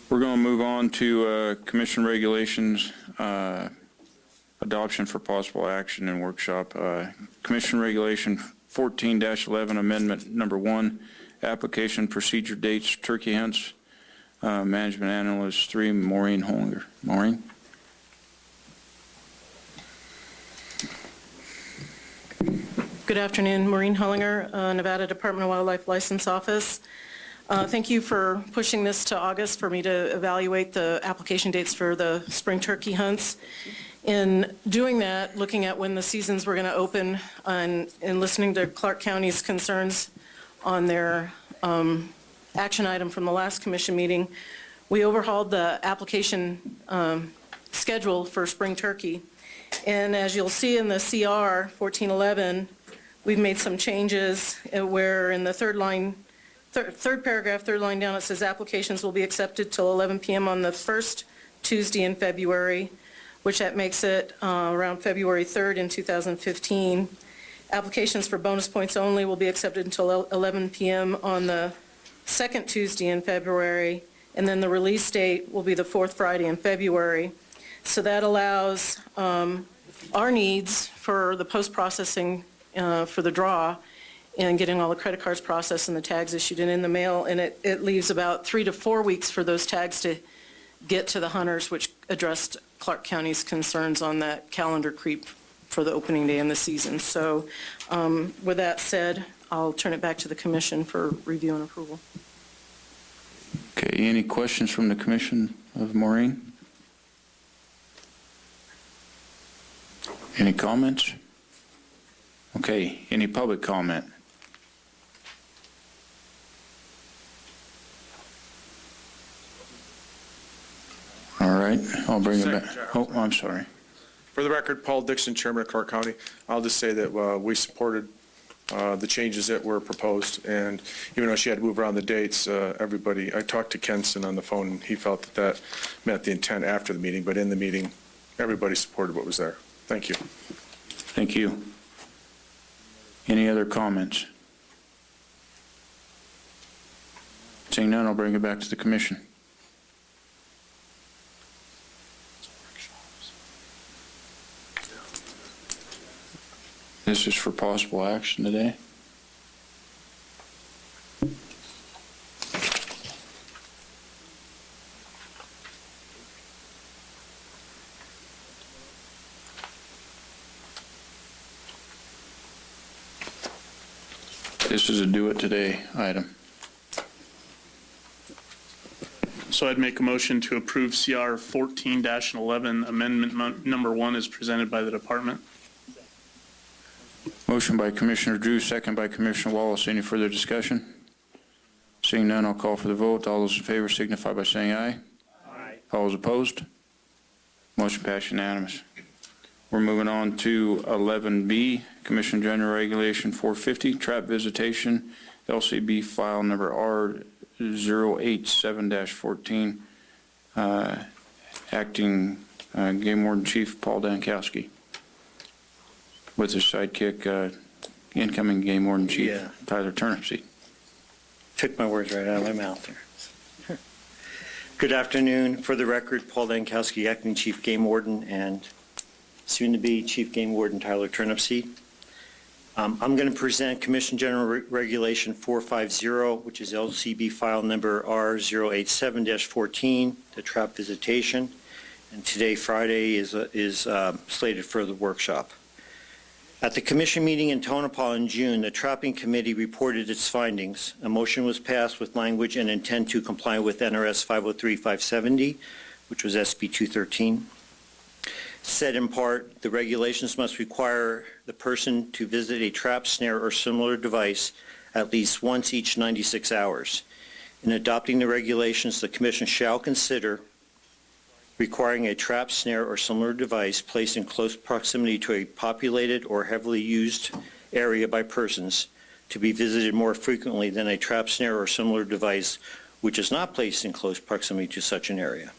We're going to move on to Commission regulations, adoption for possible action and workshop. Commission Regulation 14-11, Amendment Number 1, Application Procedure Dates, Turkey Hunts, Management Analyst 3, Maureen Hullinger. Maureen? Good afternoon, Maureen Hullinger, Nevada Department of Wildlife License Office. Thank you for pushing this to August for me to evaluate the application dates for the spring turkey hunts. In doing that, looking at when the seasons were going to open and listening to Clark County's concerns on their action item from the last commission meeting, we overhauled the application schedule for spring turkey. And as you'll see in the CR 1411, we've made some changes where in the third paragraph, third line down, it says applications will be accepted till 11 p.m. on the first Tuesday in February, which that makes it around February 3rd in 2015. Applications for bonus points only will be accepted until 11 p.m. on the second Tuesday in February, and then the release date will be the fourth Friday in February. So that allows our needs for the post-processing for the draw and getting all the credit cards processed and the tags issued and in the mail, and it leaves about 3 to 4 weeks for those tags to get to the hunters, which addressed Clark County's concerns on that calendar creep for the opening day in the season. So with that said, I'll turn it back to the commission for review and approval. Okay, any questions from the commission of Maureen? Any comments? Okay, any public comment? All right, I'll bring it back. Oh, I'm sorry. For the record, Paul Dixon, Chairman of Clark County. I'll just say that we supported the changes that were proposed, and even though she had to move around the dates, I talked to Kenson on the phone, and he felt that met the intent after the meeting, but in the meeting, everybody supported what was there. Thank you. Thank you. Any other comments? Seeing none, I'll bring it back to the commission. This is for possible action today. This is a do it today item. So I'd make a motion to approve CR 14-11 amendment number 1 as presented by the department. Motion by Commissioner Drew, second by Commissioner Wallace. Any further discussion? Seeing none, I'll call for the vote. All those in favor signify by saying aye. Aye. All those opposed? Motion passed unanimous. We're moving on to 11B, Commission General Regulation 450, Trap Visitation, LCB file number R087-14, Acting Game Warden Chief Paul Dankowski, with his sidekick, incoming Game Warden Chief Tyler Turnipseed. Took my words right out of my mouth there. Good afternoon. For the record, Paul Dankowski, Acting Chief Game Warden, and soon-to-be Chief Game Warden Tyler Turnipseed. I'm going to present Commission General Regulation 450, which is LCB file number R087-14, the trap visitation. And today, Friday, is slated for the workshop. At the Commission meeting in Tonopah in June, the Trapping Committee reported its findings. A motion was passed with language and intent to comply with NRS 503-570, which was SB 213. Said in part, the regulations must require the person to visit a trap, snare, or similar device at least once each 96 hours. In adopting the regulations, the Commission shall consider requiring a trap, snare, or similar device placed in close proximity to a populated or heavily used area by persons to be visited more frequently than a trap, snare, or similar device which is not placed in close proximity to such an area.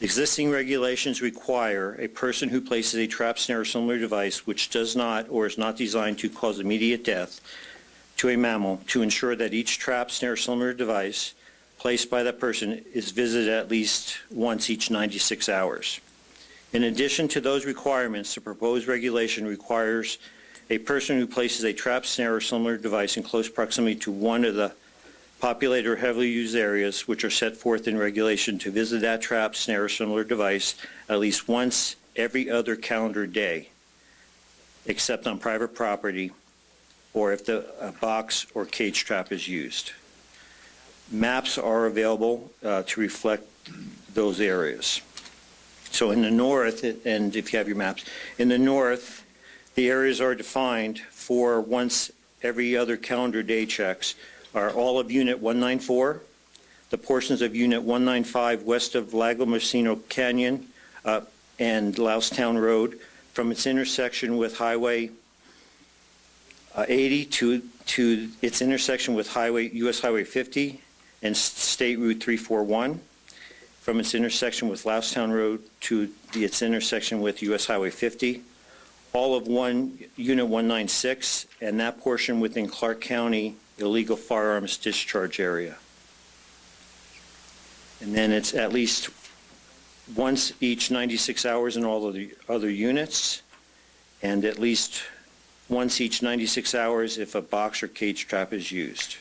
Existing regulations require a person who places a trap, snare, or similar device which does not or is not designed to cause immediate death to a mammal to ensure that each trap, snare, or similar device placed by that person is visited at least once each 96 hours. In addition to those requirements, the proposed regulation requires a person who places a trap, snare, or similar device in close proximity to one of the populated or heavily used areas which are set forth in regulation to visit that trap, snare, or similar device at least once every other calendar day, except on private property or if a box or cage trap is used. Maps are available to reflect those areas. So in the north, and if you have your maps, in the north, the areas are defined for once every other calendar day checks are all of Unit 194, the portions of Unit 195 west of Lago Messino Canyon and Loustown Road from its intersection with Highway 80 to its intersection with US Highway 50 and State Route 341, from its intersection with Loustown Road to its intersection with US Highway 50, all of Unit 196, and that portion within Clark County illegal firearms discharge area. And then it's at least once each 96 hours in all of the other units, and at least once each 96 hours if a box or cage trap is used.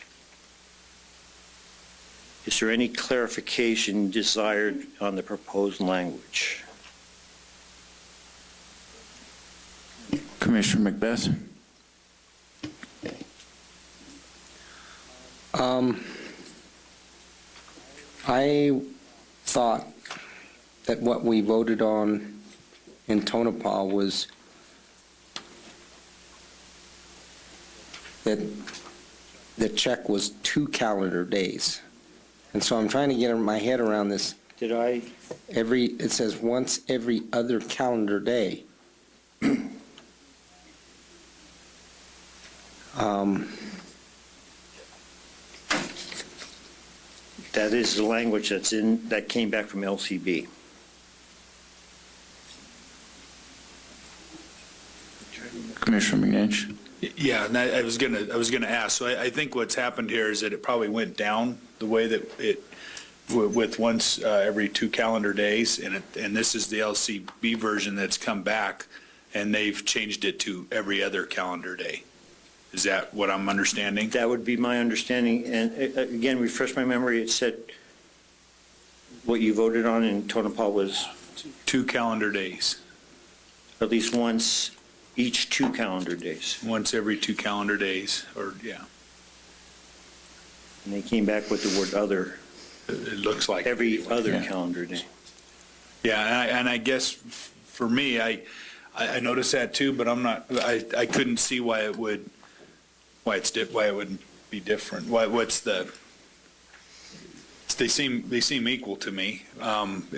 Is there any clarification desired on the proposed language? Commissioner Macbeth? I thought that what we voted on in Tonopah was that the check was 2 calendar days. And so I'm trying to get my head around this. It says once every other calendar day. That is the language that came back from LCB. Commissioner McNinch? Yeah, and I was gonna ask, so I think what's happened here is that it probably went down the way that it, with once every 2 calendar days, and this is the LCB version that's come back, and they've changed it to every other calendar day. Is that what I'm understanding? That would be my understanding, and again, refresh my memory, it said what you voted on in Tonopah was 2 calendar days, at least once each 2 calendar days. once every 2 calendar days, or, yeah, And they came back with the word other, it looks like. every other Yeah. calendar day. Yeah, and I guess for me, I noticed that too, but I couldn't see why it would be different. What's the, they seem equal to me.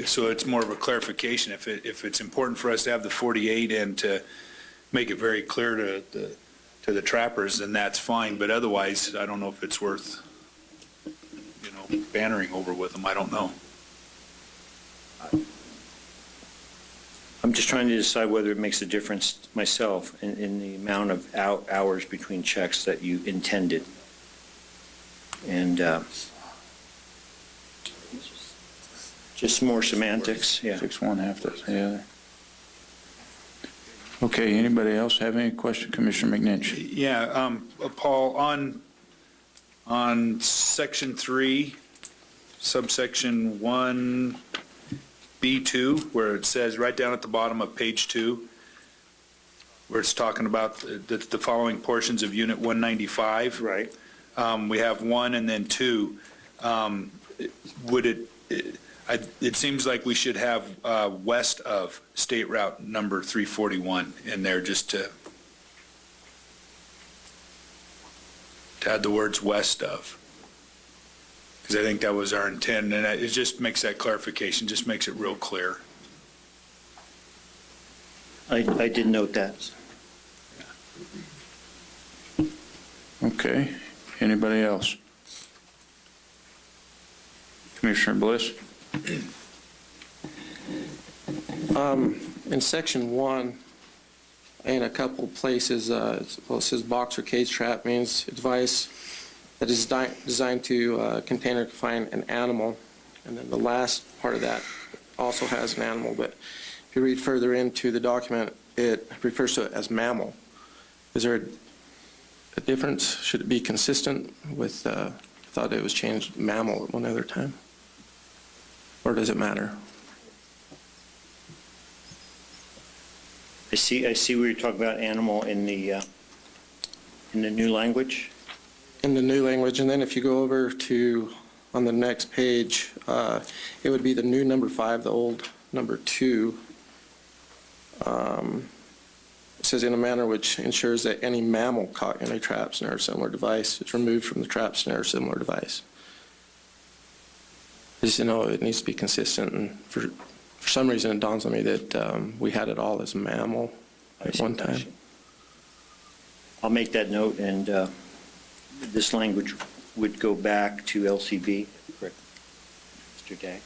So it's more of a clarification. If it's important for us to have the 48 and to make it very clear to the trappers, then that's fine. But otherwise, I don't know if it's worth, bannering over with them. I don't know. I'm just trying to decide whether it makes a difference myself in the amount of hours between checks that you intended. And just more semantics, yeah. 6-1, half the other. Okay, anybody else have any question? Commissioner McNinch? Yeah, Paul, on section 3, subsection 1B2, where it says right down at the bottom of page 2, where it's talking about the following portions of Unit 195. Right. We have 1 and then 2. It seems like we should have west of State Route number 341 in there, just to add the words west of, because I think that was our intent, and it just makes that clarification, just makes it real clear. I did note that. Okay, anybody else? Commissioner Bliss? In section 1, in a couple places, it says box or cage trap means a device that is designed to contain or confine an animal. And then the last part of that also has an animal, but if you read further into the document, it refers to it as mammal. Is there a difference? Should it be consistent with, I thought it was changed mammal at one other time? Or does it matter? I see where you're talking about animal in the new language. In the new language, and then if you go over to, on the next page, it would be the new number 5, the old number 2. It says in a manner which ensures that any mammal caught in a trap, snare, or similar device is removed from the trap, snare, or similar device. Just, it needs to be consistent, and for some reason it dawns on me that we had it all as mammal at one time. I'll make that note, and this language would go back to LCB, correct? Mr. Day?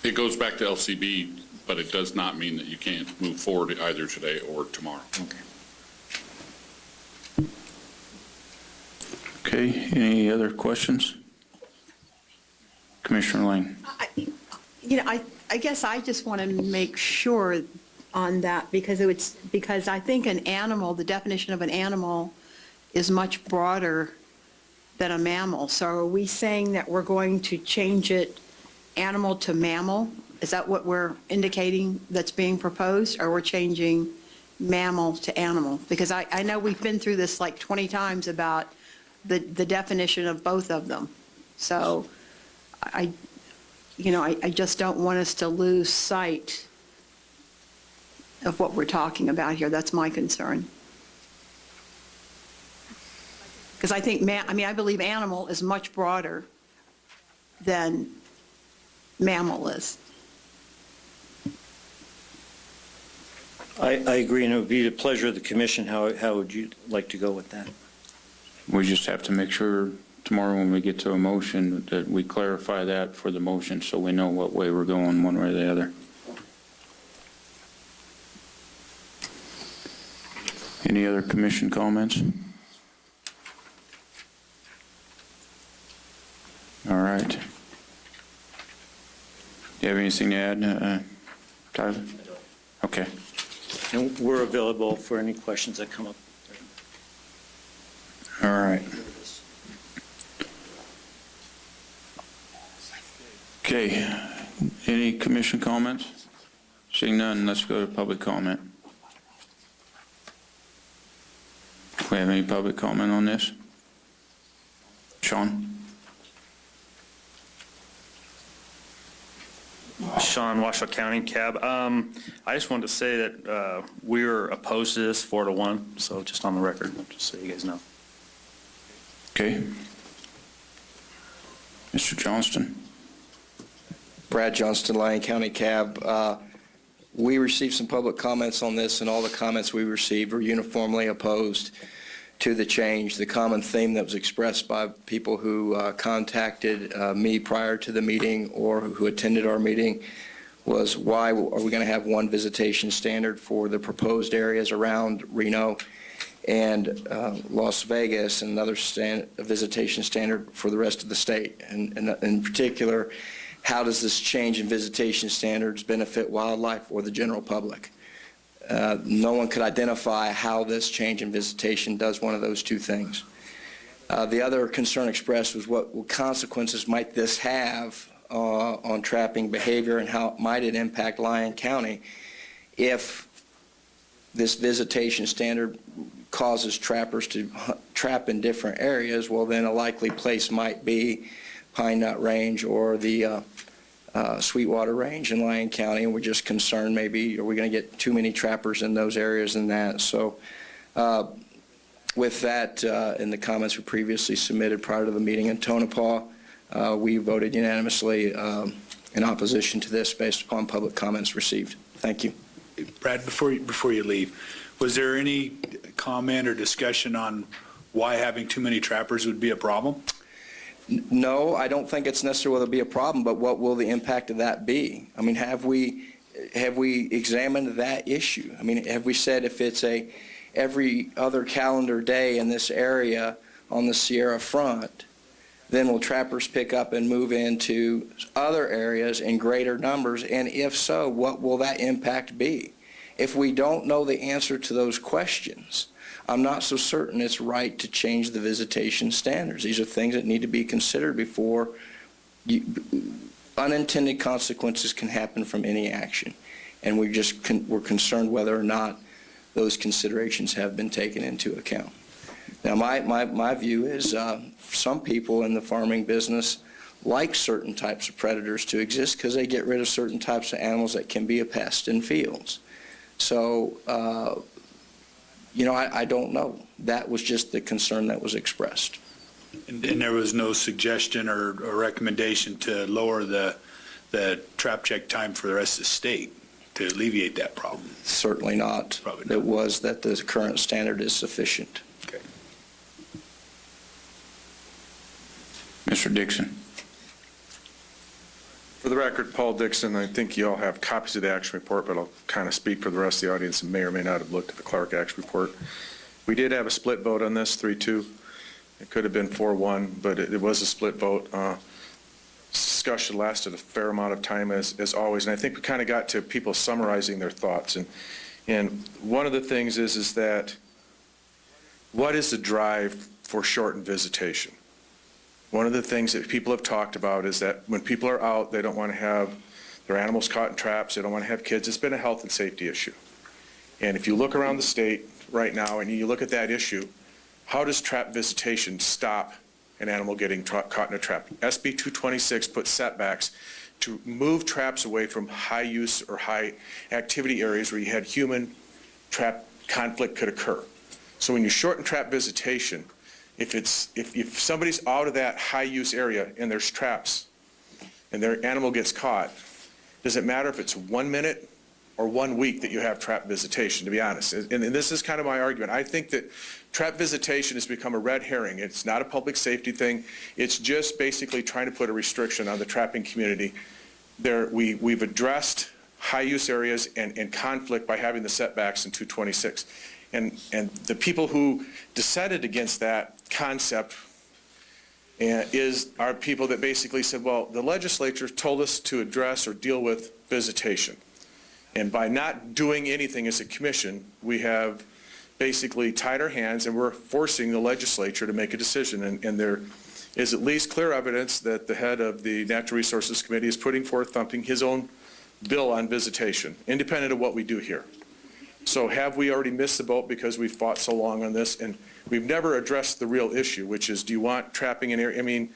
It goes back to LCB, but it does not mean that you can't move forward either today or tomorrow. Okay. Okay, any other questions? Commissioner Lane. I guess I just want to make sure on that because I think an animal, the definition of an animal is much broader than a mammal. So are we saying that we're going to change it animal to mammal? Is that what we're indicating that's being proposed? Or we're changing mammal to animal? Because I know we've been through this like 20 times about the definition of both of them. So I just don't want us to lose sight of what we're talking about here. That's my concern. Because I think, I believe animal is much broader than mammal is. I agree, and it would be the pleasure of the commission. How would you like to go with that? We just have to make sure tomorrow when we get to a motion that we clarify that for the motion so we know what way we're going one way or the other. Any other commission comments? All right. Do you have anything to add, Tyler? Okay. And we're available for any questions that come up. All right. Okay. Any commission comments? Seeing none, let's go to public comment. Do we have any public comment on this? Sean? Sean, Washoe County Cab. I just wanted to say that we're opposed to this 4-1, so just on the record, just so you guys know. Okay. Mr. Johnston? Brad Johnston, Lyon County Cab. We received some public comments on this, and all the comments we received were uniformly opposed to the change. The common theme that was expressed by people who contacted me prior to the meeting or who attended our meeting was, why are we going to have one visitation standard for the proposed areas around Reno and Las Vegas, and another visitation standard for the rest of the state? And in particular, how does this change in visitation standards benefit wildlife or the general public? No one could identify how this change in visitation does one of those two things. The other concern expressed was what consequences might this have on trapping behavior, and how might it impact Lyon County if this visitation standard causes trappers to trap in different areas. Well, then a likely place might be Pine Nut Range or the Sweetwater Range in Lyon County, and we're just concerned maybe are we going to get too many trappers in those areas and that. So with that, in the comments we previously submitted prior to the meeting in Tonopah, we voted unanimously in opposition to this based upon public comments received. Thank you. Brad, before you leave, was there any comment or discussion on why having too many trappers would be a problem? No, I don't think it's necessarily will be a problem, but what will the impact of that be? I mean, have we examined that issue? I mean, have we said if it's every other calendar day in this area on the Sierra front, then will trappers pick up and move into other areas in greater numbers? And if so, what will that impact be? If we don't know the answer to those questions, I'm not so certain it's right to change the visitation standards. These are things that need to be considered before unintended consequences can happen from any action. And we're concerned whether or not those considerations have been taken into account. Now, my view is some people in the farming business like certain types of predators to exist because they get rid of certain types of animals that can be a pest in fields. So, I don't know. That was just the concern that was expressed. And there was no suggestion or recommendation to lower the trap check time for the rest of the state to alleviate that problem? Certainly not. Probably not. It was that the current standard is sufficient. Okay. Mr. Dixon. For the record, Paul Dixon, I think you all have copies of the action report, but I'll kind of speak for the rest of the audience and may or may not have looked at the Clark action report. We did have a split vote on this, 3-2. It could have been 4-1, but it was a split vote. Discussion lasted a fair amount of time, as always, and I think we kind of got to people summarizing their thoughts. And one of the things is that what is the drive for shortened visitation? One of the things that people have talked about is that when people are out, they don't want to have their animals caught in traps, they don't want to have kids. It's been a health and safety issue. And if you look around the state right now and you look at that issue, how does trap visitation stop an animal getting caught in a trap? SB 226 puts setbacks to move traps away from high use or high activity areas where you had human trap conflict could occur. So when you shorten trap visitation, if somebody's out of that high use area and there's traps and their animal gets caught, does it matter if it's 1 minute or 1 week that you have trap visitation, to be honest? And this is kind of my argument. I think that trap visitation has become a red herring. It's not a public safety thing. It's just basically trying to put a restriction on the trapping community. We've addressed high use areas and conflict by having the setbacks in 226. And the people who decided against that concept are people that basically said, well, the legislature told us to address or deal with visitation. And by not doing anything as a commission, we have basically tied our hands and we're forcing the legislature to make a decision. And there is at least clear evidence that the head of the Natural Resources Committee is putting forth his own bill on visitation, independent of what we do here. So have we already missed the boat because we've fought so long on this? And we've never addressed the real issue, which is, do you want trapping in area? I mean,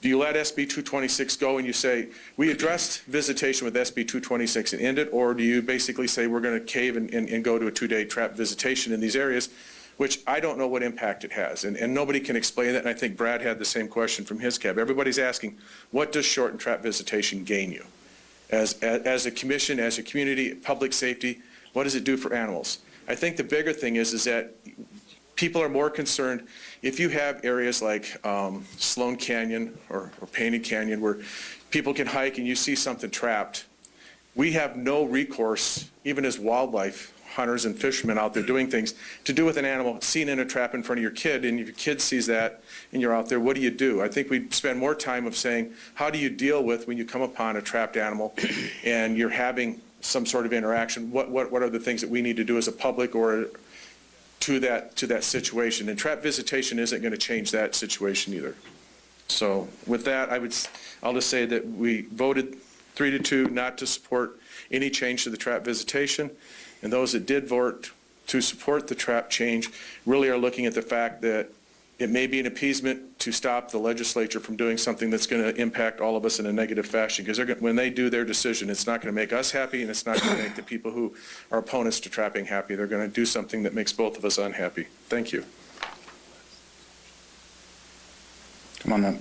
do you let SB 226 go and you say, we addressed visitation with SB 226 and end it? Or do you basically say, we're going to cave and go to a 2-day trap visitation in these areas, which I don't know what impact it has. And nobody can explain that. And I think Brad had the same question from his cab. Everybody's asking, what does shortened trap visitation gain you? As a commission, as a community, public safety, what does it do for animals? I think the bigger thing is that people are more concerned if you have areas like Sloan Canyon or Painted Canyon where people can hike and you see something trapped. We have no recourse, even as wildlife hunters and fishermen out there doing things, to do with an animal seen in a trap in front of your kid, and if your kid sees that and you're out there, what do you do? I think we spend more time of saying, how do you deal with when you come upon a trapped animal and you're having some sort of interaction? What are the things that we need to do as a public or to that situation? And trap visitation isn't going to change that situation either. So with that, I'll just say that we voted 3-2 not to support any change to the trap visitation, and those that did vote to support the trap change really are looking at the fact that it may be an appeasement to stop the legislature from doing something that's going to impact all of us in a negative fashion, because when they do their decision, it's not going to make us happy and it's not going to make the people who are opponents to trapping happy. They're going to do something that makes both of us unhappy. Thank you. Come on up.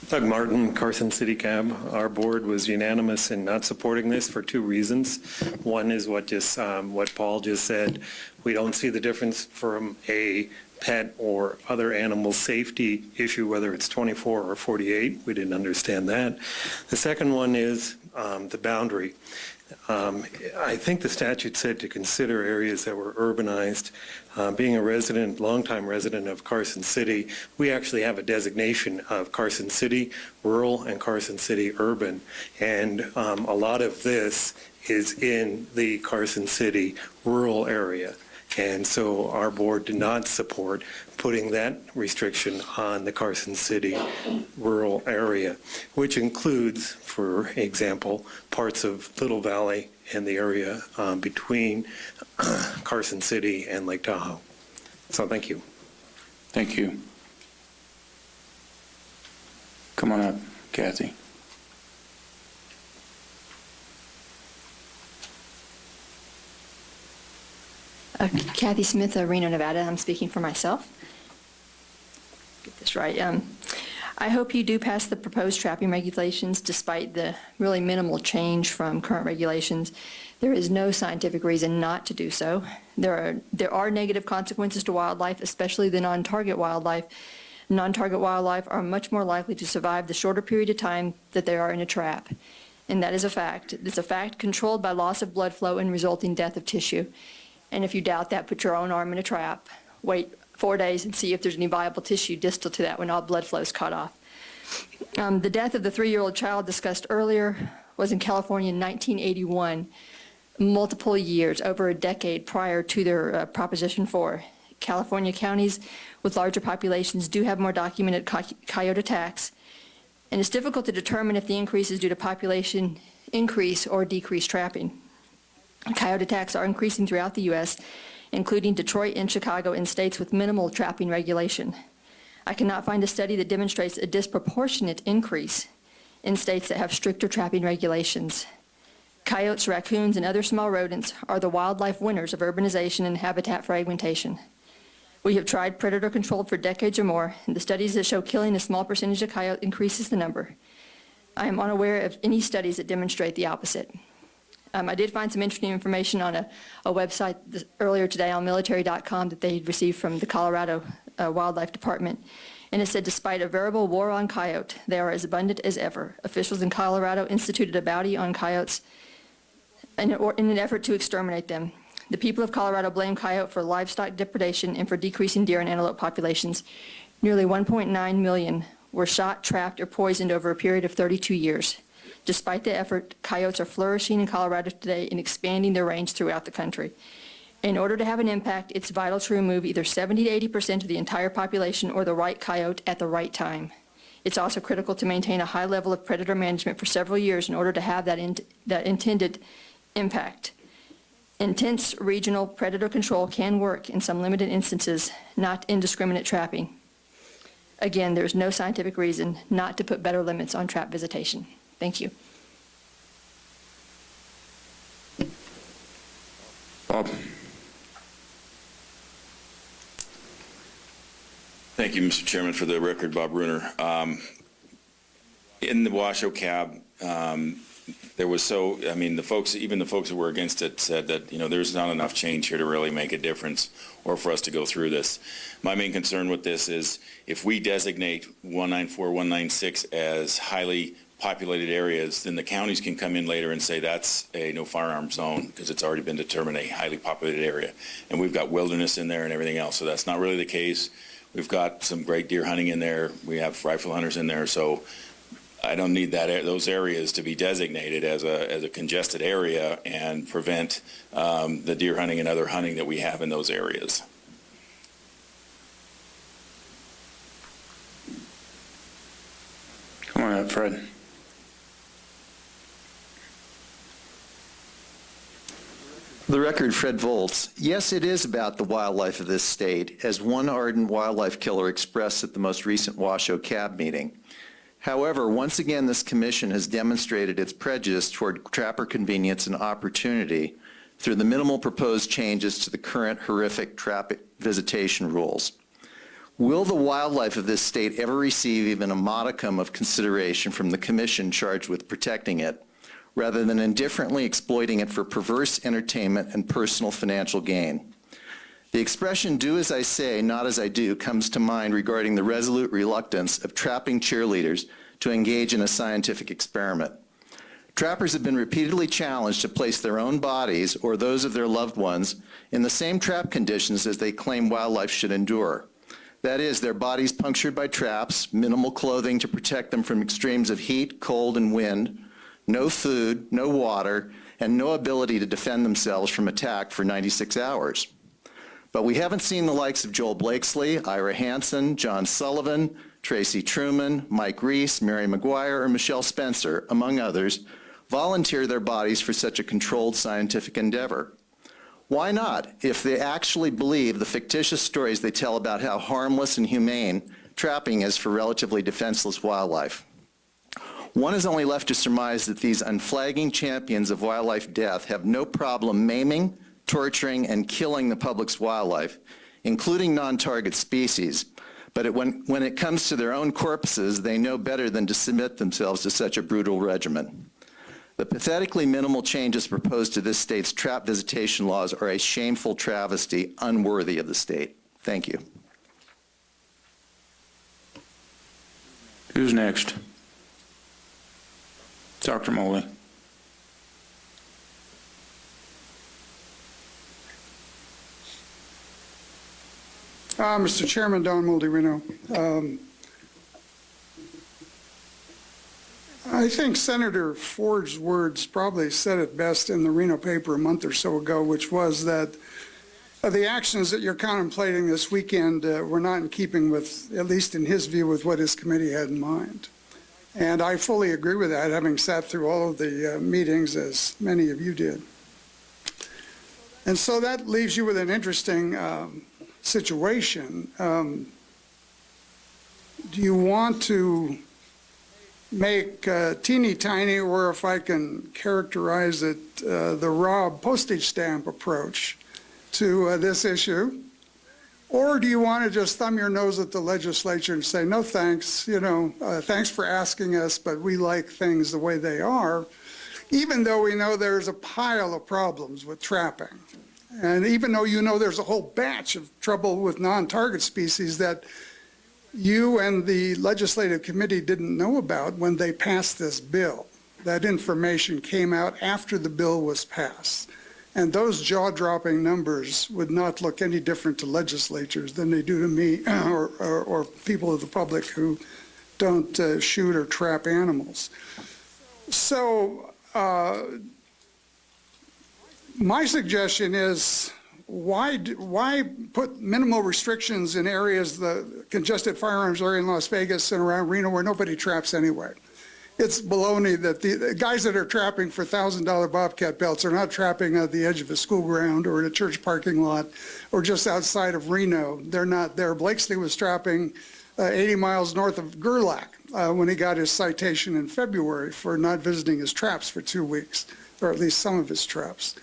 Doug Martin, Carson City Cab. Our board was unanimous in not supporting this for 2 reasons. One is what Paul just said. We don't see the difference from a pet or other animal safety issue, whether it's 24 or 48. We didn't understand that. The second one is the boundary. I think the statute said to consider areas that were urbanized. Being a resident, longtime resident of Carson City, we actually have a designation of Carson City rural and Carson City urban. And a lot of this is in the Carson City rural area. And so our board did not support putting that restriction on the Carson City rural area, which includes, for example, parts of Little Valley and the area between Carson City and Lake Tahoe. So thank you. Thank you. Come on up, Kathy. Kathy Smith, Reno, Nevada. I'm speaking for myself. Get this right. I hope you do pass the proposed trapping regulations despite the really minimal change from current regulations. There is no scientific reason not to do so. There are negative consequences to wildlife, especially the non-target wildlife. Non-target wildlife are much more likely to survive the shorter period of time that they are in a trap. And that is a fact. It's a fact controlled by loss of blood flow and resulting death of tissue. And if you doubt that, put your own arm in a trap, wait 4 days and see if there's any viable tissue distal to that when all blood flow is cut off. The death of the 3-year-old child discussed earlier was in California in 1981, multiple years, over a decade prior to their Proposition 4. California counties with larger populations do have more documented coyote attacks, and it's difficult to determine if the increase is due to population increase or decreased trapping. Coyote attacks are increasing throughout the U.S., including Detroit and Chicago in states with minimal trapping regulation. I cannot find a study that demonstrates a disproportionate increase in states that have stricter trapping regulations. Coyotes, raccoons, and other small rodents are the wildlife winners of urbanization and habitat fragmentation. We have tried predator control for decades or more, and the studies that show killing a small percentage of coyote increases the number. I am unaware of any studies that demonstrate the opposite. I did find some interesting information on a website earlier today on military.com that they received from the Colorado Wildlife Department. And it said, despite a veritable war on coyote, they are as abundant as ever. Officials in Colorado instituted a bounty on coyotes in an effort to exterminate them. The people of Colorado blame coyote for livestock depredation and for decreasing deer and antelope populations. Nearly 1.9 million were shot, trapped, or poisoned over a period of 32 years. Despite the effort, coyotes are flourishing in Colorado today and expanding their range throughout the country. In order to have an impact, it's vital to remove either 70 to 80% of the entire population or the right coyote at the right time. It's also critical to maintain a high level of predator management for several years in order to have that intended impact. Intense regional predator control can work in some limited instances, not indiscriminate trapping. Again, there's no scientific reason not to put better limits on trap visitation. Thank you. Bob. Thank you, Mr. Chairman. For the record, Bob Bruner. In the Washoe cab, there was even the folks that were against it said that, there's not enough change here to really make a difference or for us to go through this. My main concern with this is if we designate 194, 196 as highly populated areas, then the counties can come in later and say that's a no firearm zone because it's already been determined a highly populated area. And we've got wilderness in there and everything else, so that's not really the case. We've got some great deer hunting in there. We have rifle hunters in there, so I don't need those areas to be designated as a congested area and prevent the deer hunting and other hunting that we have in those areas. Come on up, Fred. For the record, Fred Volz. Yes, it is about the wildlife of this state, as one ardent wildlife killer expressed at the most recent Washoe CAB meeting. However, once again, this commission has demonstrated its prejudice toward trapper convenience and opportunity through the minimal proposed changes to the current horrific trap visitation rules. Will the wildlife of this state ever receive even a modicum of consideration from the commission charged with protecting it, rather than indifferently exploiting it for perverse entertainment and personal financial gain? The expression, do as I say, not as I do, comes to mind regarding the resolute reluctance of trapping cheerleaders to engage in a scientific experiment. Trappers have been repeatedly challenged to place their own bodies or those of their loved ones in the same trap conditions as they claim wildlife should endure. That is, their bodies punctured by traps, minimal clothing to protect them from extremes of heat, cold, and wind, no food, no water, and no ability to defend themselves from attack for 96 hours. But we haven't seen the likes of Joel Blakesley, Ira Hansen, John Sullivan, Tracy Truman, Mike Reese, Mary McGuire, or Michelle Spencer, among others, volunteer their bodies for such a controlled scientific endeavor. Why not, if they actually believe the fictitious stories they tell about how harmless and humane trapping is for relatively defenseless wildlife? One is only left to surmise that these unflagging champions of wildlife death have no problem maiming, torturing, and killing the public's wildlife, including non-target species. But when it comes to their own corpses, they know better than to submit themselves to such a brutal regimen. The pathetically minimal changes proposed to this state's trap visitation laws are a shameful travesty unworthy of the state. Thank you. Who's next? Dr. Moley. Mr. Chairman, Don Mulderino. I think Senator Ford's words probably said it best in the Reno paper a month or so ago, which was that the actions that you're contemplating this weekend were not in keeping with, at least in his view, with what his committee had in mind. And I fully agree with that, having sat through all of the meetings, as many of you did. And so that leaves you with an interesting situation. Do you want to make teeny tiny, or if I can characterize it, the Rob postage stamp approach to this issue? Or do you want to just thumb your nose at the legislature and say, no thanks, thanks for asking us, but we like things the way they are, even though we know there's a pile of problems with trapping? And even though you know there's a whole batch of trouble with non-target species that you and the legislative committee didn't know about when they passed this bill. That information came out after the bill was passed. And those jaw-dropping numbers would not look any different to legislatures than they do to me or people of the public who don't shoot or trap animals. So my suggestion is, why put minimal restrictions in areas, the congested firearms area in Las Vegas and around Reno where nobody traps anyway? It's baloney that the guys that are trapping for $1,000 Bobcat belts are not trapping at the edge of a school ground or in a church parking lot or just outside of Reno. They're not there. Blakesley was trapping 80 miles north of Gerlach when he got his citation in February for not visiting his traps for 2 weeks, or at least some of his traps.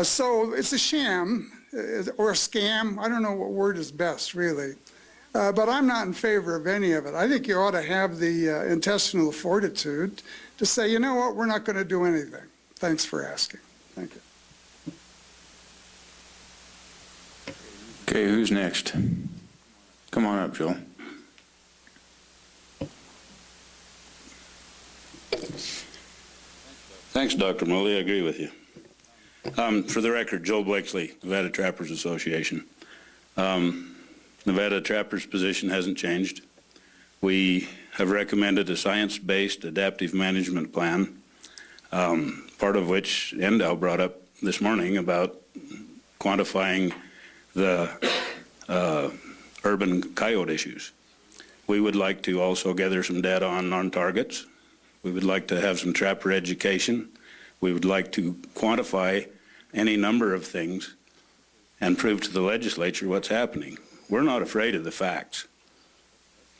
So it's a sham or a scam. I don't know what word is best, really. But I'm not in favor of any of it. I think you ought to have the intestinal fortitude to say, you know what, we're not going to do anything. Thanks for asking. Thank you. Okay, who's next? Come on up, Joel. Thanks, Dr. Moley. I agree with you. For the record, Joel Blakesley, Nevada Trappers Association. Nevada Trappers' position hasn't changed. We have recommended a science-based adaptive management plan, part of which Endel brought up this morning about quantifying the urban coyote issues. We would like to also gather some data on non-targets. We would like to have some trapper education. We would like to quantify any number of things and prove to the legislature what's happening. We're not afraid of the facts.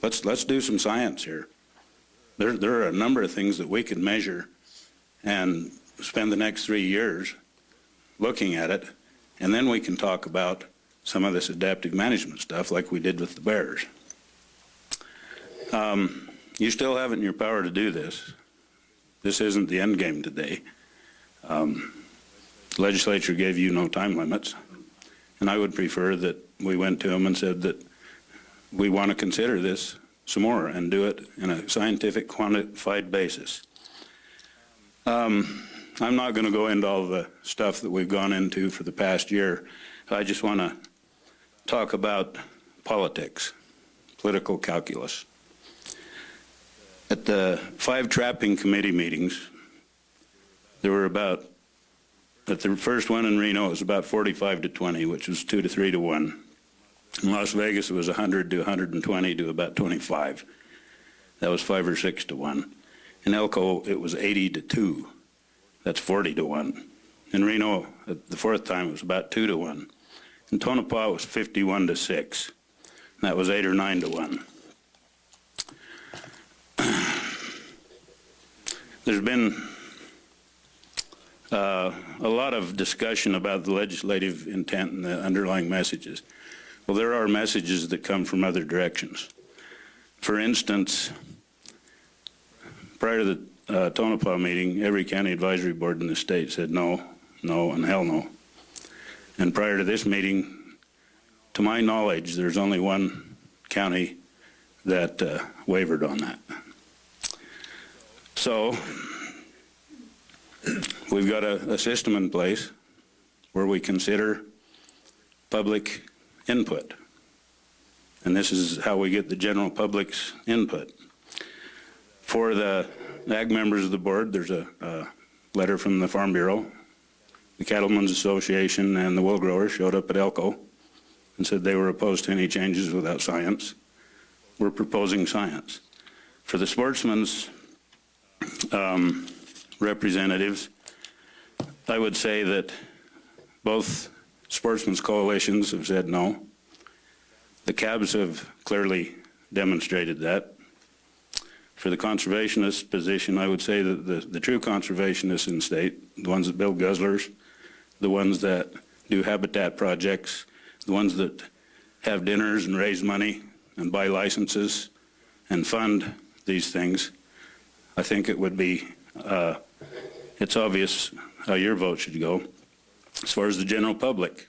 Let's do some science here. There are a number of things that we could measure and spend the next 3 years looking at it, and then we can talk about some of this adaptive management stuff like we did with the bears. You still have it in your power to do this. This isn't the end game today. The legislature gave you no time limits, and I would prefer that we went to them and said that we want to consider this some more and do it in a scientific, quantified basis. I'm not going to go into all the stuff that we've gone into for the past year. I just want to talk about politics, political calculus. At the 5 trapping committee meetings, there were about, at the first one in Reno, it was about 45 to 20, which was 2 to 3 to 1. In Las Vegas, it was 100 to 120 to about 25. That was 5 or 6 to 1. In Elko, it was 80 to 2. That's 40 to 1. In Reno, the 4th time, it was about 2 to 1. In Tonopah, it was 51 to 6. That was 8 or 9 to 1. There's been a lot of discussion about the legislative intent and the underlying messages. Well, there are messages that come from other directions. For instance, prior to the Tonopah meeting, every county advisory board in the state said no, no, and hell no. And prior to this meeting, to my knowledge, there's only one county that wavered on that. So we've got a system in place where we consider public input. And this is how we get the general public's input. For the ag members of the board, there's a letter from the Farm Bureau. The Cattlemen's Association and the wool growers showed up at Elko and said they were opposed to any changes without science. We're proposing science. For the sportsmen's representatives, I would say that both sportsmen's coalitions have said no. The cabs have clearly demonstrated that. For the conservationist position, I would say that the true conservationists in the state, the ones that build guzzlers, the ones that do habitat projects, the ones that have dinners and raise money and buy licenses and fund these things, I think it would be, it's obvious how your vote should go. As far as the general public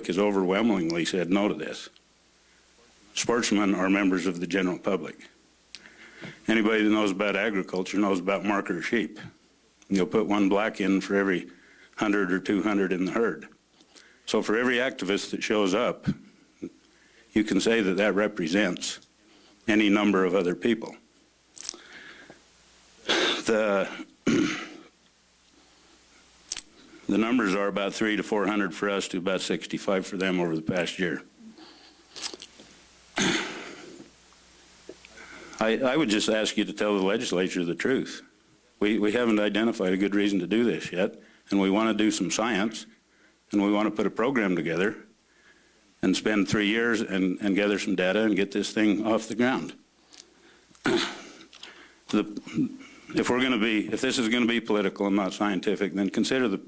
has overwhelmingly said no to this. Sportsmen are members of the general public. Anybody that knows about agriculture knows about marker sheep. You'll put one black in for every 100 or 200 in the herd. So for every activist that shows up, you can say that that represents any number of other people. The numbers are about 300 to 400 for us to about 65 for them over the past year. I would just ask you to tell the legislature the truth. We haven't identified a good reason to do this yet, and we want to do some science, and we want to put a program together and spend 3 years and gather some data and get this thing off the ground. If this is going to be political and not scientific, then consider the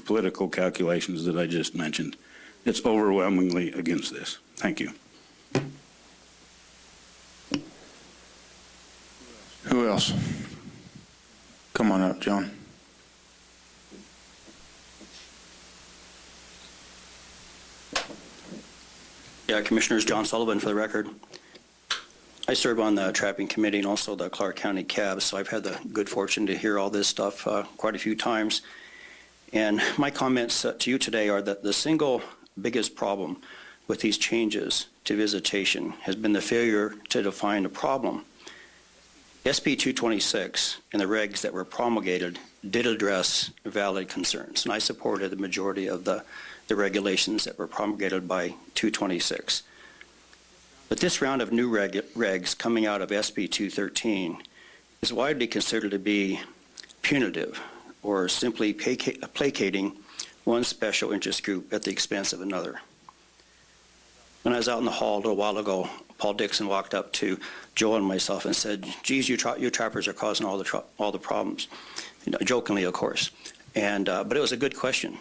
political calculations that I just mentioned. It's overwhelmingly against this. Thank you. Who else? Come on up, John. Yeah, Commissioners, John Sullivan for the record. I serve on the trapping committee and also the Clark County CAB, so I've had the good fortune to hear all this stuff quite a few times. And my comments to you today are that the single biggest problem with these changes to visitation has been the failure to define a problem. SB 226 and the regs that were promulgated did address valid concerns, and I supported the majority of the regulations that were promulgated by 226. But this round of new regs coming out of SB 213 is widely considered to be punitive or simply placating one special interest group at the expense of another. When I was out in the hall a little while ago, Paul Dixon walked up to Joe and myself and said, geez, you trappers are causing all the problems. You know, jokingly, of course. But it was a good question.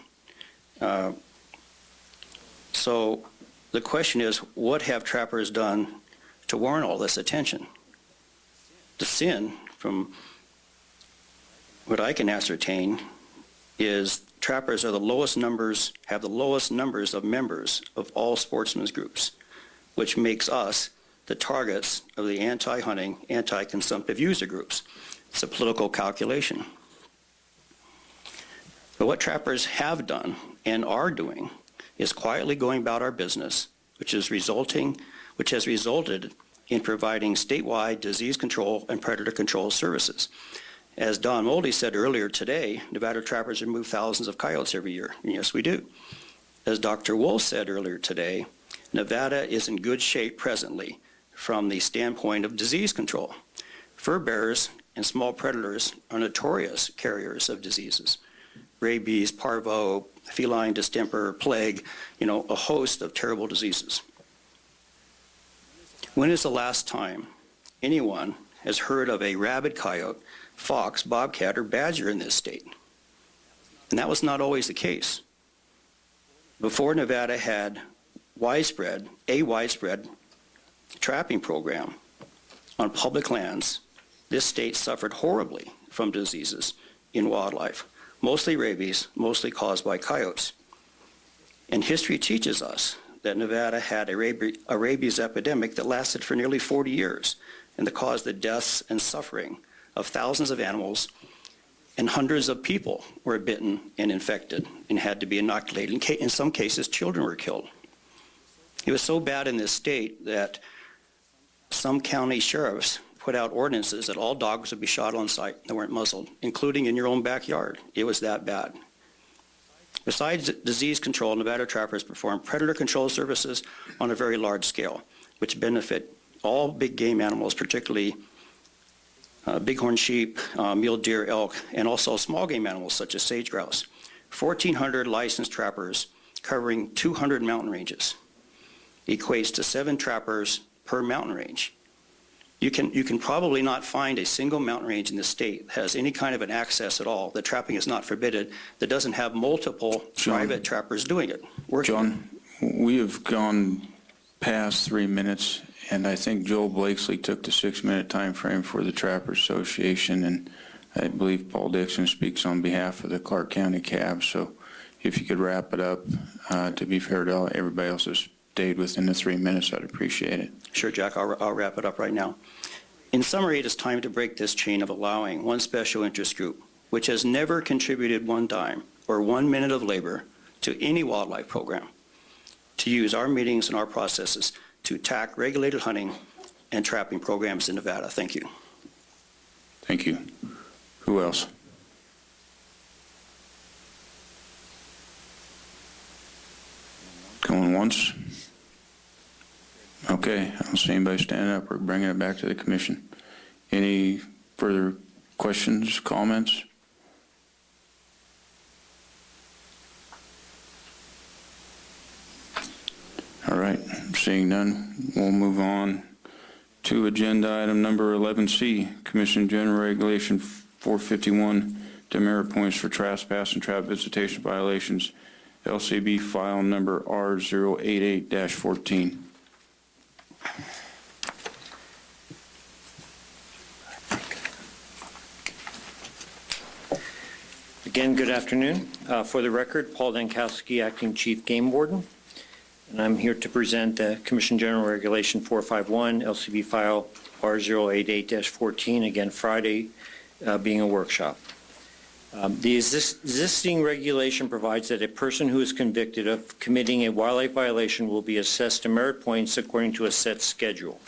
So the question is, what have trappers done to warrant all this attention? The sin, from what I can ascertain, is trappers are the lowest numbers, have the lowest numbers of members of all sportsmen's groups, which makes us the targets of the anti-hunting, anti-consumptive user groups. It's a political calculation. But what trappers have done and are doing is quietly going about our business, which has resulted in providing statewide disease control and predator control services. As Don Moldy said earlier today, Nevada trappers remove thousands of coyotes every year. And yes, we do. As Dr. Wolf said earlier today, Nevada is in good shape presently from the standpoint of disease control. Fur bearers and small predators are notorious carriers of diseases. Rabies, parvo, feline distemper, plague, a host of terrible diseases. When is the last time anyone has heard of a rabid coyote, fox, bobcat, or badger in this state? And that was not always the case. Before Nevada had a widespread trapping program on public lands, this state suffered horribly from diseases in wildlife, mostly rabies, mostly caused by coyotes. And history teaches us that Nevada had a rabies epidemic that lasted for nearly 40 years and that caused the deaths and suffering of thousands of animals, and hundreds of people were bitten and infected and had to be inoculated. In some cases, children were killed. It was so bad in this state that some county sheriffs put out ordinances that all dogs would be shot on sight that weren't muzzled, including in your own backyard. It was that bad. Besides disease control, Nevada trappers perform predator control services on a very large scale, which benefit all big game animals, particularly bighorn sheep, mule deer, elk, and also small game animals such as sage grouse. 1,400 licensed trappers covering 200 mountain ranges equates to 7 trappers per mountain range. You can probably not find a single mountain range in the state that has any kind of an access at all, that trapping is not forbidden, that doesn't have multiple private trappers doing it. John, we have gone past 3 minutes, and I think Joel Blakesley took the 6-minute time frame for the Trappers Association, and I believe Paul Dixon speaks on behalf of the Clark County Cab. So if you could wrap it up, to be fair to everybody else has stayed within the 3 minutes, I'd appreciate it. Sure, Jack, I'll wrap it up right now. In summary, it is time to break this chain of allowing one special interest group, which has never contributed one dime or 1 minute of labor to any wildlife program, to use our meetings and our processes to attack regulated hunting and trapping programs in Nevada. Thank you. Thank you. Who else? Going once? Okay, I don't see anybody standing up. We're bringing it back to the commission. Any further questions, comments? All right, seeing none, we'll move on to agenda item number 11C, Commission General Regulation 451, demerit points for trespass and trap visitation violations, LCB file number R088-14. Again, good afternoon. For the record, Paul Dankowski, Acting Chief Game Warden, and I'm here to present Commission General Regulation 451, LCB file R088-14, again Friday being a workshop. The existing regulation provides that a person who is convicted of committing a wildlife violation will be assessed demerit points according to a set schedule.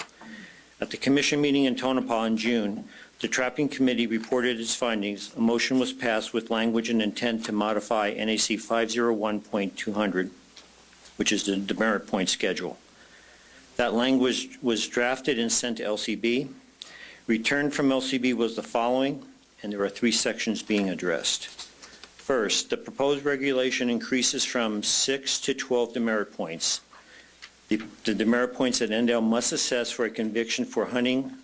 At the Commission meeting in Tonopah in June, the Trapping Committee reported its findings. A motion was passed with language and intent to modify NAC 501.200, which is the demerit point schedule. That language was drafted and sent to LCB. Returned from LCB was the following, and there are 3 sections being addressed. First, the proposed regulation increases from 6 to 12 demerit points. The demerit points that NDL must assess for a conviction for hunting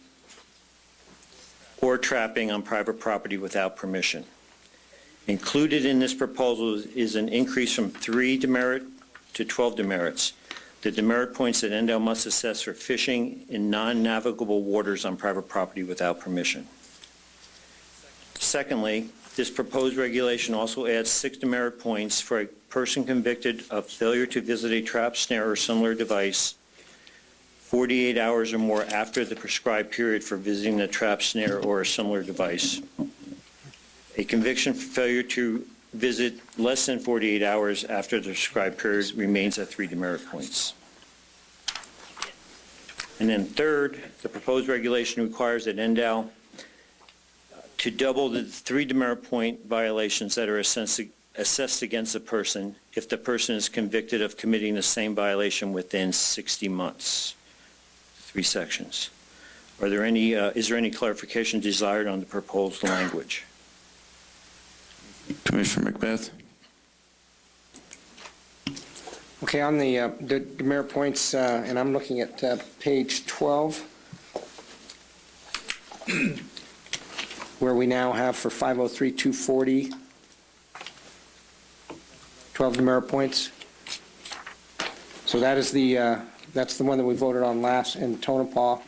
or trapping on private property without permission. Included in this proposal is an increase from 3 demerit to 12 demerits. The demerit points that NDL must assess for fishing in non-navigable waters on private property without permission. Secondly, this proposed regulation also adds 6 demerit points for a person convicted of failure to visit a trap, snare, or similar device 48 hours or more after the prescribed period for visiting a trap, snare, or a similar device. A conviction for failure to visit less than 48 hours after the prescribed period remains at 3 demerit points. And then third, the proposed regulation requires that NDOW to double the 3 demerit point violations that are assessed against a person if the person is convicted of committing the same violation within 60 months. 3 sections. Is there any clarification desired on the proposed language? Commissioner Macbeth? Okay, on the demerit points, and I'm looking at page 12, where we now have for 503-240, 12 demerit points. So that is that's the one that we voted on last in Tonopah,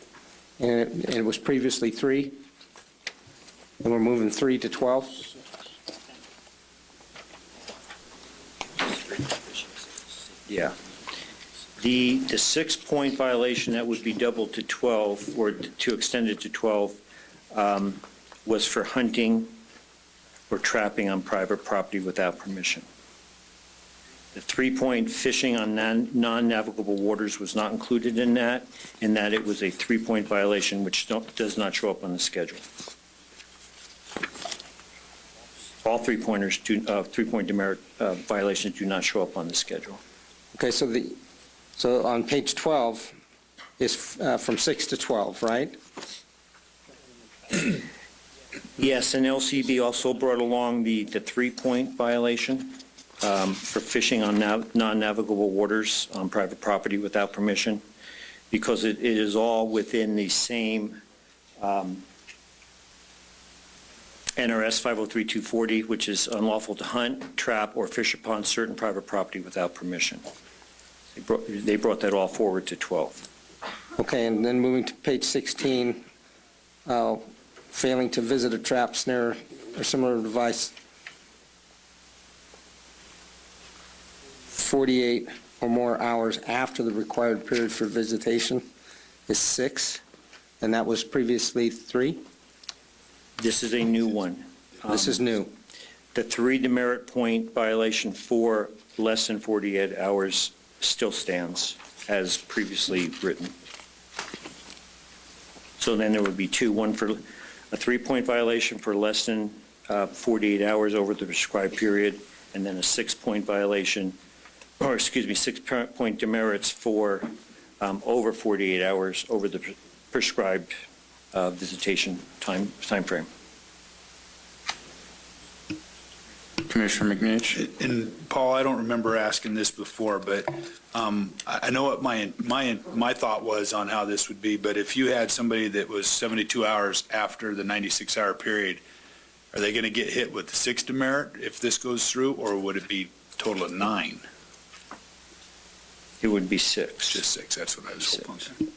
and it was previously 3. And we're moving 3 to 12. Yeah. The 6-point violation that would be doubled to 12, or to extend it to 12, was for hunting or trapping on private property without permission. The 3-point fishing on non-navigable waters was not included in that it was a 3-point violation which does not show up on the schedule. All 3-point demerit violations do not show up on the schedule. Okay, so on page 12 is from 6 to 12, right? Yes, and LCB also brought along the 3-point violation for fishing on non-navigable waters on private property without permission, because it is all within the same NRS 503-240, which is unlawful to hunt, trap, or fish upon certain private property without permission. They brought that all forward to 12. Okay, and then moving to page 16, failing to visit a trap, snare, or similar device 48 or more hours after the required period for visitation is 6, and that was previously 3? This is a new one. This is new. The 3 demerit point violation for less than 48 hours still stands as previously written. So then there would be 2, one for a 3-point violation for less than 48 hours over the prescribed period, and then a 6-point violation, or 6-point demerits for over 48 hours over the prescribed visitation time frame. Commissioner McNich? And Paul, I don't remember asking this before, but I know what my thought was on how this would be, but if you had somebody that was 72 hours after the 96-hour period, are they going to get hit with the 6 demerit if this goes through, or would it be total of 9? It would be 6. Just 6, that's what I was hoping.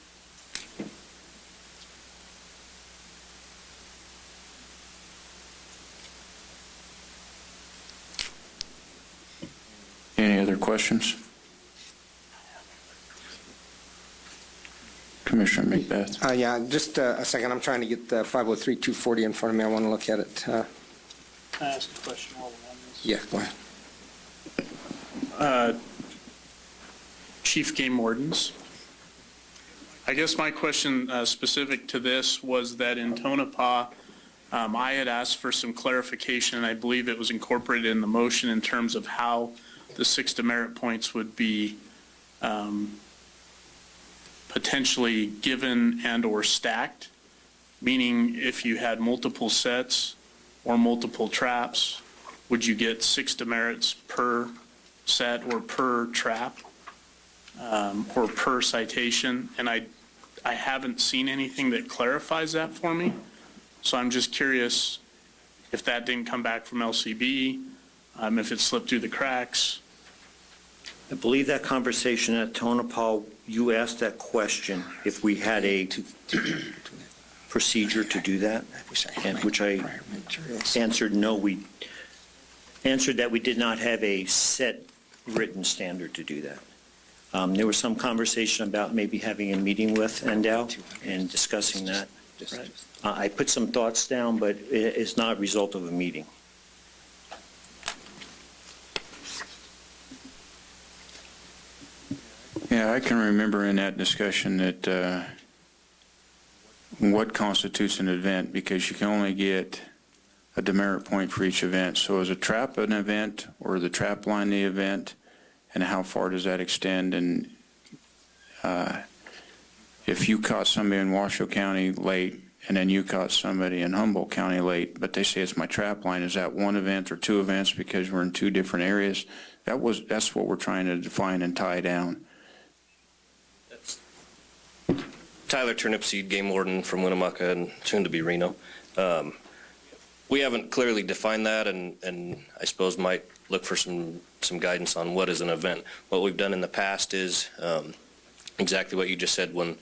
Any other questions? Commissioner Macbeth? Yeah, just a second. I'm trying to get the 503-240 in front of me. I want to look at it. Can I ask a question while we're on this? Yeah, go ahead. Chief Game Wardens. I guess my question specific to this was that in Tonopah, I had asked for some clarification, and I believe it was incorporated in the motion in terms of how the 6 demerit points would be potentially given and or stacked, meaning if you had multiple sets or multiple traps, would you get 6 demerits per set or per trap or per citation? And I haven't seen anything that clarifies that for me, so I'm just curious if that didn't come back from LCB, if it slipped through the cracks. I believe that conversation at Tonopah, you asked that question, if we had a procedure to do that, and which I answered no. We answered that we did not have a set written standard to do that. There was some conversation about maybe having a meeting with NDOW and discussing that. I put some thoughts down, but it's not a result of a meeting. Yeah, I can remember in that discussion that what constitutes an event, because you can only get a demerit point for each event. So is a trap an event, or the trap line the event, and how far does that extend? And if you caught somebody in Washoe County late, and then you caught somebody in Humboldt County late, but they say it's my trap line, is that one event or two events because we're in two different areas? That's what we're trying to define and tie down. Tyler Turnipseed, Game Warden from Winnemucca and soon to be Reno. We haven't clearly defined that, and I suppose might look for some guidance on what is an event. What we've done in the past is exactly what you just said. When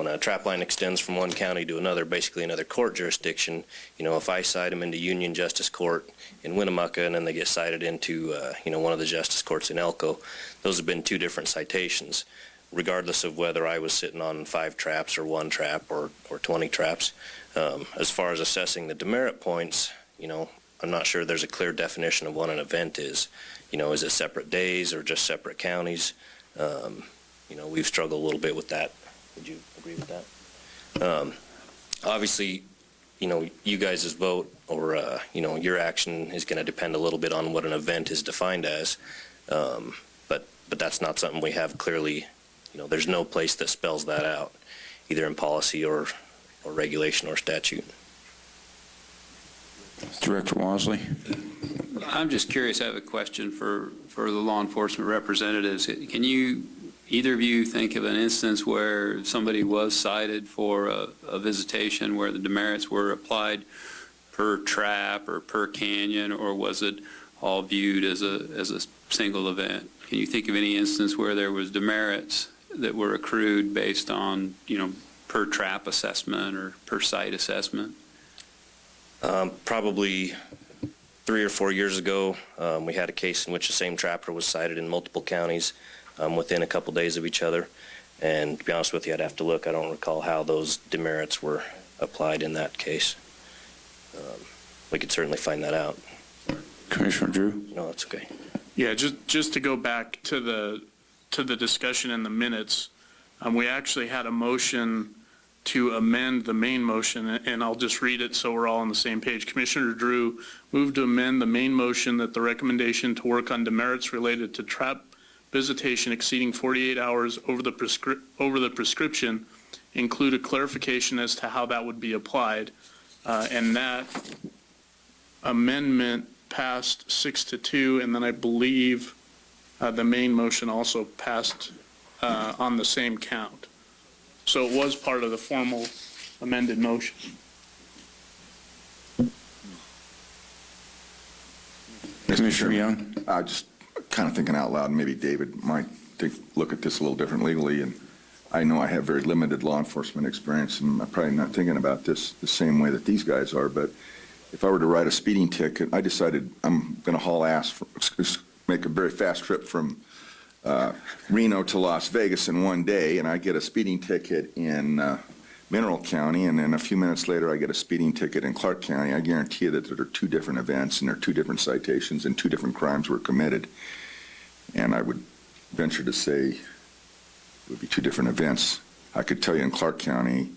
a trap line extends from one county to another, basically another court jurisdiction, if I cite them into Union Justice Court in Winnemucca and then they get cited into one of the justice courts in Elko, those have been two different citations, regardless of whether I was sitting on 5 traps or 1 trap or 20 traps. As far as assessing the demerit points, I'm not sure there's a clear definition of what an event is. Is it separate days or just separate counties? We've struggled a little bit with that. Would you agree with that? Obviously, you guys' vote or, your action is going to depend a little bit on what an event is defined as. But that's not something we have clearly. There's no place that spells that out, either in policy or regulation or statute. Director Wosley. I'm just curious, I have a question for the law enforcement representatives. Can either of you think of an instance where somebody was cited for a visitation where the demerits were applied per trap or per canyon, or was it all viewed as a single event? Can you think of any instance where there was demerits that were accrued based on, per trap assessment or per site assessment? Probably 3 or 4 years ago, we had a case in which the same trapper was cited in multiple counties within a couple days of each other. And to be honest with you, I'd have to look. I don't recall how those demerits were applied in that case. We could certainly find that out. Commissioner Drew? No, that's okay. Yeah, just to go back to the discussion in the minutes, we actually had a motion to amend the main motion, and I'll just read it so we're all on the same page. Commissioner Drew moved to amend the main motion that the recommendation to work on demerits related to trap visitation exceeding 48 hours over the prescription include a clarification as to how that would be applied, and that amendment passed 6-2, and then I believe the main motion also passed on the same count. So it was part of the formal amended motion. Commissioner Young? Just kind of thinking out loud, maybe David might look at this a little different legally, and I know I have very limited law enforcement experience, and I'm probably not thinking about this the same way that these guys are, but if I were to write a speeding ticket, I decided I'm going to haul ass, make a very fast trip from Reno to Las Vegas in one day, and I get a speeding ticket in Mineral County, and then a few minutes later I get a speeding ticket in Clark County. I guarantee you that there are 2 different events, and there are 2 different citations, and 2 different crimes were committed. And I would venture to say it would be 2 different events. I could tell you in Clark County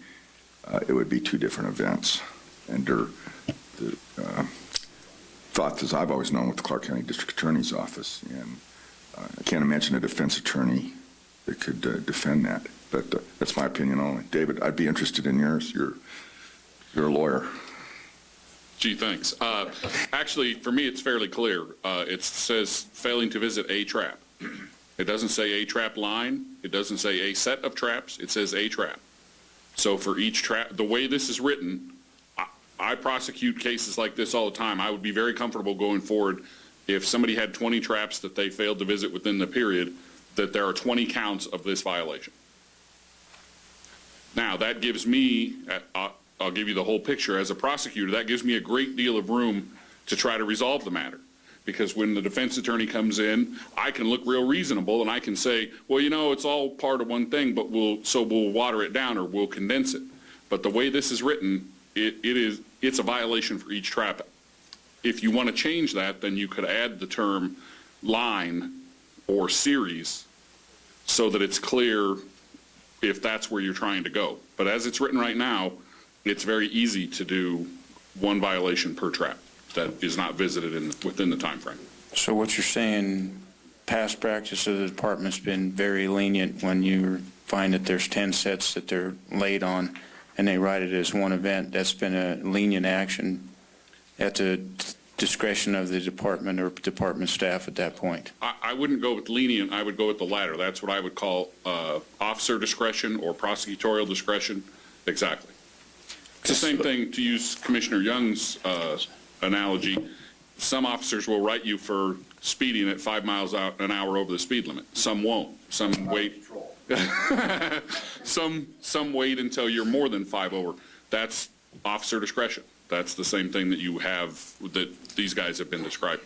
it would be 2 different events. And the thought, as I've always known with the Clark County District Attorney's Office, and I can't imagine a defense attorney that could defend that. But that's my opinion only. David, I'd be interested in yours. You're a lawyer. Gee, thanks. Actually, for me, it's fairly clear. It says failing to visit a trap. It doesn't say a trap line. It doesn't say a set of traps. It says a trap. So for each trap, the way this is written, I prosecute cases like this all the time. I would be very comfortable going forward if somebody had 20 traps that they failed to visit within the period, that there are 20 counts of this violation. Now, that gives me, I'll give you the whole picture. As a prosecutor, that gives me a great deal of room to try to resolve the matter. because when the defense attorney comes in, I can look real reasonable and I can say, well, you know, it's all part of one thing, but we'll water it down or we'll condense it. But the way this is written, it's a violation for each trap. If you want to change that, then you could add the term line or series so that it's clear if that's where you're trying to go. But as it's written right now, it's very easy to do one violation per trap that is not visited within the time frame. So what you're saying, past practice of the department's been very lenient when you find that there's 10 sets that they're laid on and they write it as one event. That's been a lenient action at the discretion of the department or department staff at that point. I wouldn't go with lenient, I would go with the latter. That's what I would call officer discretion or prosecutorial discretion. Exactly. It's the same thing, to use Commissioner Young's analogy. Some officers will write you for speeding at 5 miles an hour over the speed limit. Some won't. Some wait. Some wait until you're more than 5 over. That's officer discretion. That's the same thing that you have, that these guys have been describing.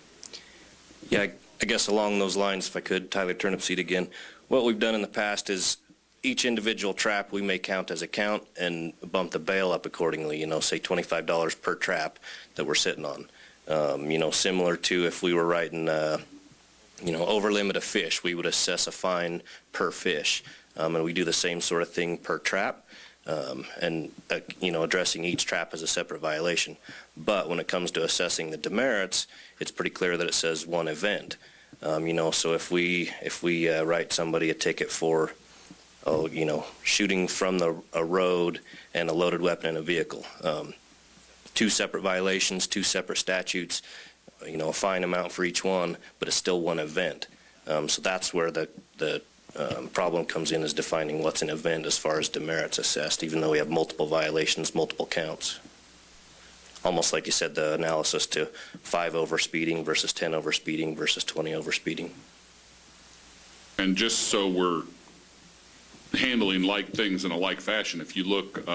Yeah, I guess along those lines, if I could, Tyler Turnipseed again. What we've done in the past is each individual trap we may count as a count and bump the bail up accordingly, you know, say $25 per trap that we're sitting on. You know, similar to if we were writing, you know, over limit of fish, we would assess a fine per fish. And we do the same sort of thing per trap. You know, addressing each trap as a separate violation. But when it comes to assessing the demerits, it's pretty clear that it says one event. You know, so if we write somebody a ticket for, you know, shooting from a road and a loaded weapon in a vehicle, 2 separate violations, 2 separate statutes, you know, a fine amount for each one, but it's still one event. So that's where the problem comes in, is defining what's an event as far as demerits assessed, even though we have multiple violations, multiple counts. Almost like you said, the analysis to 5 over speeding versus 10 over speeding versus 20 over speeding. And just so we're handling like things in a like fashion, if you look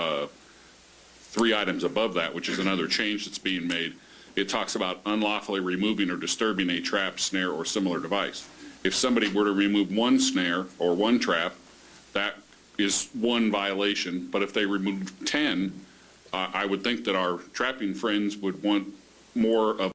3 items above that, which is another change that's being made, it talks about unlawfully removing or disturbing a trap, snare, or similar device. If somebody were to remove 1 snare or 1 trap, that is 1 violation. But if they remove 10, I would think that our trapping friends would want more of